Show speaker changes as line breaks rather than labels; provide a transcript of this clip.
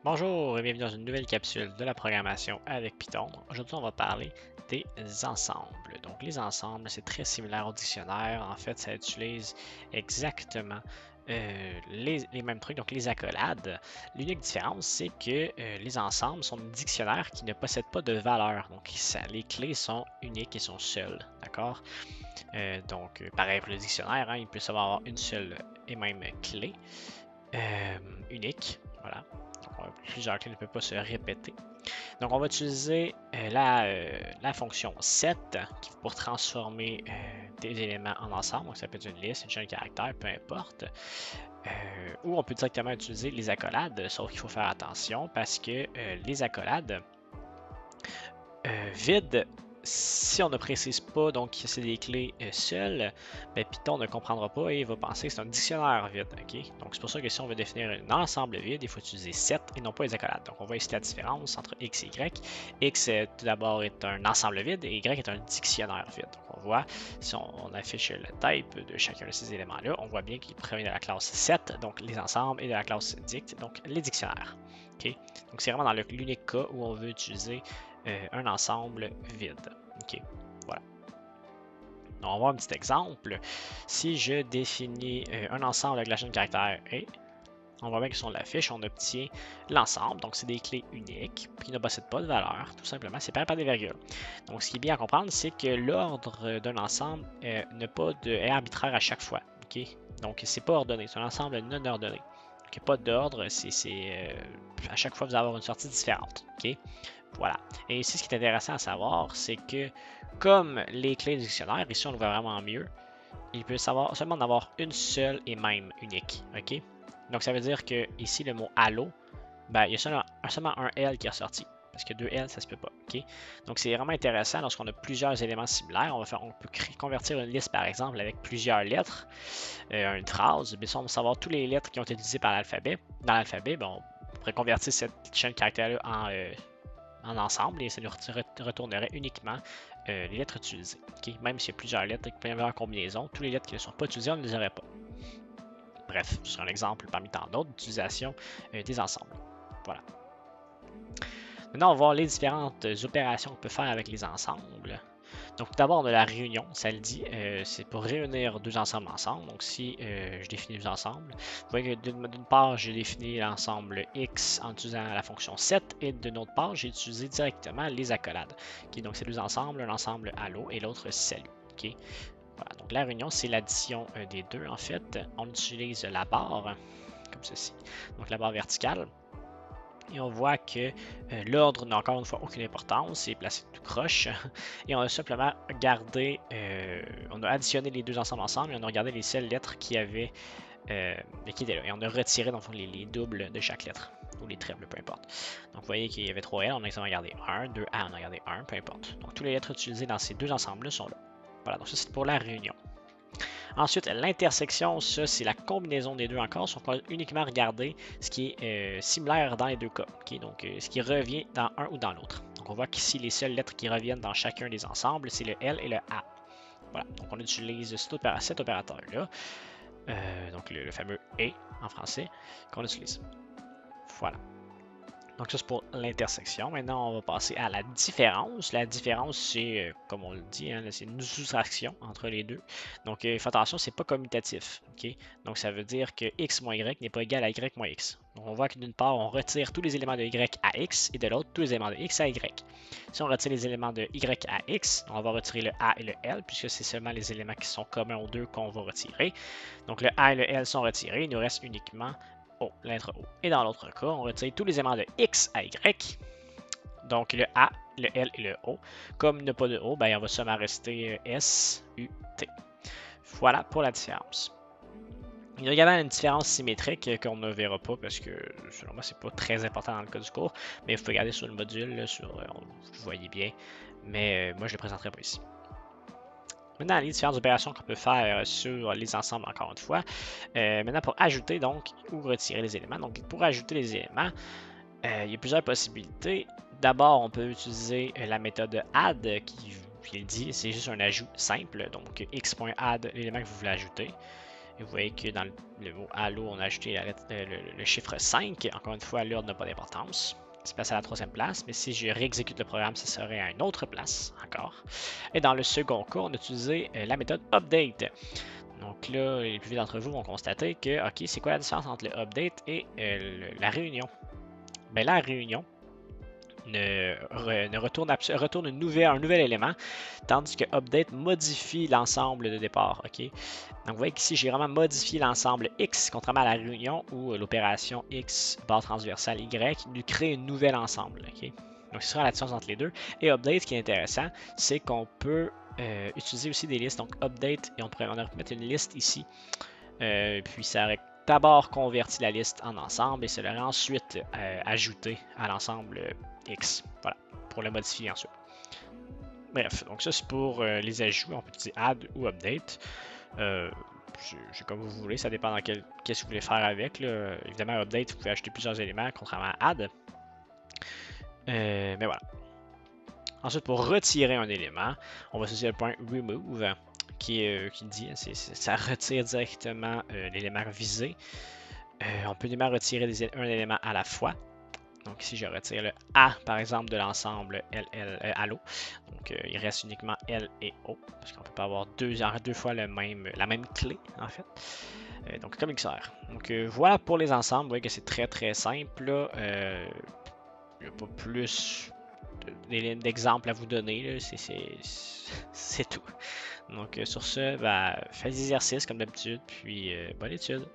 Bonjour et bienvenue dans une nouvelle capsule de la programmation avec Python. Aujourd'hui, on va parler des ensembles. Donc, les ensembles, c'est très similaire au dictionnaire. En fait, ça utilise exactement les mêmes trucs, donc les accolades. L'unique différence, c'est que les ensembles sont des dictionnaires qui ne possèdent pas de valeur. Donc, les clés sont uniques et sont seules. D'accord? Pareil pour le dictionnaire, hein, il peut savoir une seule et même clé unique. Voilà. Donc, plusieurs clés ne peuvent pas se répéter. Donc, on va utiliser la fonction set pour transformer des éléments en ensemble. Donc, ça peut être une liste, une chaîne de caractères, peu importe. Ou on peut directement utiliser les accolades, sauf qu'il faut faire attention parce que les accolades vides, si on ne précise pas donc que c'est des clés seules, ben, Python ne comprendra pas et il va penser que c'est un dictionnaire vide. Okay? Donc c'est pour ça que si on veut définir un ensemble vide, il faut utiliser set et non pas les accolades. Donc on voit ici la différence entre X et Y. X tout d'abord est un ensemble vide et Y est un dictionnaire vide. Donc on voit, si on affiche le type de chacun de ces éléments-là, on voit bien qu'il provient de la classe set, donc les ensembles, et de la classe dict, donc les dictionnaires. Okay? Donc c'est vraiment dans l'unique cas où on veut utiliser un ensemble vide. Ok, voilà. Donc, on va voir un petit exemple. Si je définis un ensemble avec la chaîne de caractères A, on voit bien que sur la fiche, on obtient l'ensemble. Donc, c'est des clés uniques qui ne possèdent pas de valeur, tout simplement. C'est séparé par des virgules. Donc, ce qui est bien à comprendre, c'est que l'ordre d'un ensemble est arbitraire à chaque fois. Ok, donc, c'est pas ordonné. C'est un ensemble non ordonné. Donc, il n'y a pas d'ordre. À chaque fois, vous allez avoir une sortie différente. Ok. Voilà. Et ici, ce qui est intéressant à savoir, c'est que comme les clés du dictionnaire, ici on le voit vraiment mieux, il peut seulement en avoir une seule et même unique. OK? Donc ça veut dire que ici, le mot allo, ben, il y a seulement un L qui est ressorti. Parce que deux L, ça se peut pas. OK? Donc c'est vraiment intéressant lorsqu'on a plusieurs éléments similaires. On peut convertir une liste, par exemple, avec plusieurs lettres, une phrase. Mais si on veut savoir toutes les lettres qui ont été utilisées dans l'alphabet, ben, on pourrait convertir cette chaîne de caractères-là en ensemble et ça nous retournerait uniquement les lettres utilisées. Okay? Même s'il y a plusieurs lettres avec plusieurs combinaisons, toutes les lettres qui ne sont pas utilisées, on ne les aurait pas. Bref, c'est un exemple parmi tant d'autres d'utilisation des ensembles. Voilà. Maintenant, on va voir les différentes opérations qu'on peut faire avec les ensembles. Donc d'abord, on a la réunion, ça le dit, c'est pour réunir deux ensembles ensemble. Donc si je définis deux ensembles, vous voyez que d'une part, j'ai défini l'ensemble X en utilisant la fonction set et d'une autre part, j'ai utilisé directement les accolades. Okay, donc c'est deux ensembles, un ensemble allo et l'autre salut. Okay. Voilà, donc la réunion, c'est l'addition des deux en fait. On utilise la barre, comme ceci, donc la barre verticale. Et on voit que l'ordre n'a encore une fois aucune importance, c'est placé tout croche. Et on a simplement gardé, on a additionné les deux ensemble et on a regardé les seules lettres qui étaient là. Et on a retiré donc, les doubles de chaque lettre, ou les triples, peu importe. Donc vous voyez qu'il y avait 3 L, on a regardé 1, 2 A, on a regardé 1, peu importe. Donc toutes les lettres utilisées dans ces deux ensembles-là sont là. Voilà, donc ça c'est pour la réunion. Ensuite, l'intersection, ça c'est la combinaison des deux encore. On va uniquement regarder ce qui est similaire dans les deux cas. Okay? Donc, ce qui revient dans un ou dans l'autre. Donc, on voit qu'ici, les seules lettres qui reviennent dans chacun des ensembles, c'est le L et le A. Voilà. Donc, on utilise cet opérateur-là. Donc, le fameux et en français qu'on utilise. Voilà. Donc ça c'est pour l'intersection. Maintenant on va passer à la différence. La différence c'est, comme on le dit, hein, c'est une soustraction entre les deux. Donc faites attention, c'est pas commutatif. Okay? Donc ça veut dire que x moins y n'est pas égal à y moins x. Donc on voit que d'une part on retire tous les éléments de y à x et de l'autre tous les éléments de x à y. Si on retire les éléments de y à x, on va retirer le a et le l puisque c'est seulement les éléments qui sont communs aux deux qu'on va retirer. Donc le a et le l sont retirés, il nous reste uniquement O, la lettre O. Et dans l'autre cas, on retire tous les éléments de X à Y. Donc le A, le L et le O. Comme il n'y a pas de O, ben, on va seulement rester S, U, T. Voilà pour la différence. Il y a également une différence symétrique qu'on ne verra pas parce que selon moi c'est pas très important dans le cas du cours. Mais il faut regarder sur le module, là, vous voyez bien. Mais moi je ne le présenterai pas ici. Maintenant, les différentes opérations qu'on peut faire sur les ensembles, encore une fois. Maintenant, pour ajouter donc ou retirer les éléments. Donc, pour ajouter les éléments, il y a plusieurs possibilités. D'abord, on peut utiliser la méthode add qui dit c'est juste un ajout simple. Donc, x.add l'élément que vous voulez ajouter. Et vous voyez que dans le mot allo, on a ajouté le chiffre 5. Encore une fois, l'ordre n'a pas d'importance. C'est passé à la troisième place, mais si je réexécute le programme, ça serait à une autre place encore. Et dans le second cas, on a utilisé la méthode update. Donc là, les plus d'entre vous vont constater que, ok, c'est quoi la différence entre le update et la réunion? Ben, la réunion retourne un nouvel élément, tandis que update modifie l'ensemble de départ. Ok. Donc vous voyez qu'ici, j'ai vraiment modifié l'ensemble X, contrairement à la réunion où l'opération X barre transversale Y lui crée un nouvel ensemble. Ok. Donc ce sera la différence entre les deux. Et update, ce qui est intéressant, c'est qu'on peut utiliser aussi des listes. Donc update, et on pourrait mettre une liste ici. Puis ça aurait d'abord converti la liste en ensemble et ça l'aurait ensuite ajouté à l'ensemble X. Voilà, pour le modifier ensuite. Bref, donc ça c'est pour les ajouts. On peut utiliser add ou update. C'est comme vous voulez, ça dépend dans qu'est-ce que vous voulez faire avec. Là. Évidemment, update, vous pouvez ajouter plusieurs éléments, contrairement à add. Mais voilà. Ensuite, pour retirer un élément, on va utiliser le point remove qui dit, ça retire directement l'élément visé. On peut également retirer un élément à la fois. Donc ici, je retire le A, par exemple, de l'ensemble allo. Donc il reste uniquement L et O, parce qu'on ne peut pas avoir deux fois la même clé, en fait. Donc comme XR. Donc voilà pour les ensembles. Vous voyez que c'est très très simple. Il n'y a pas plus d'exemples à vous donner. C'est tout. Donc sur ce, faites des exercices comme d'habitude, puis bonne étude.